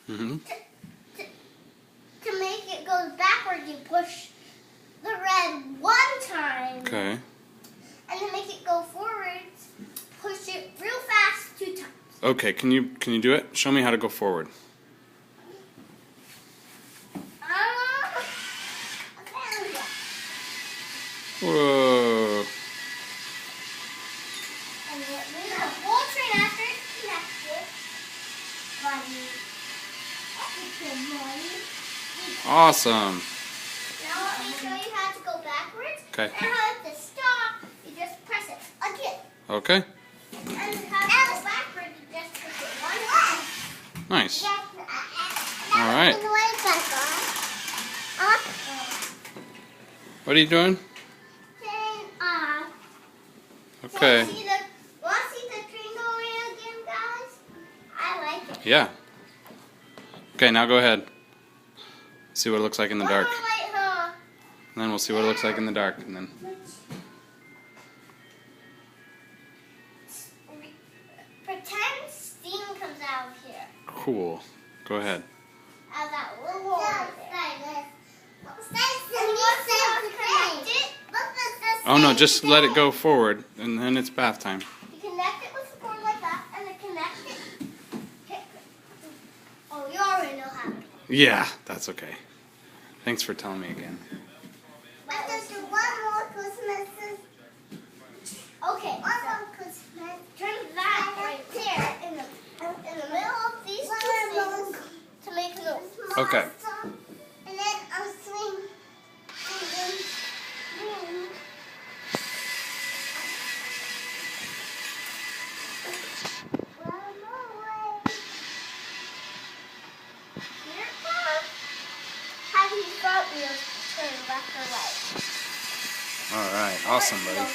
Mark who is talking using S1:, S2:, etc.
S1: Mm-hmm.
S2: To make it go backwards, you push the red one time.
S1: Okay.
S2: And to make it go forwards, push it real fast 2 times.
S1: Okay, can you do it? Show me how to go forward. Whoa.
S2: And there's a whole train after it's connected.
S1: Awesome.
S2: Now let me show you how to go backwards.
S1: Okay.
S2: And how to stop, you just press it again.
S1: Okay.
S2: And how to go backwards, you just push it one time.
S1: Nice.
S2: All
S1: right. What are you doing?
S2: Turn off.
S1: Okay.
S2: Want to see the train go around again, guys? I like it.
S1: Yeah. Okay, now go ahead. See what it looks like in the dark.
S2: One more light, huh?
S1: And then we'll see what it looks like in the dark. And then.
S2: Pretend steam comes out of here.
S1: Cool. Go ahead.
S2: Out of that little hole right there.
S1: Oh no, just let it go forward, and then it's bath time.
S2: You connect it with a cord like that, and then connect it. Okay. Oh, you already know how.
S1: Yeah, that's okay. Thanks for telling me again.
S2: But there's one more Christmas. Okay. One more Christmas. Turn that right there in the middle of these two things to make it a
S1: Okay.
S2: And then I'll swing. Have these front wheels turn left or right?
S1: All right. Awesome, buddy.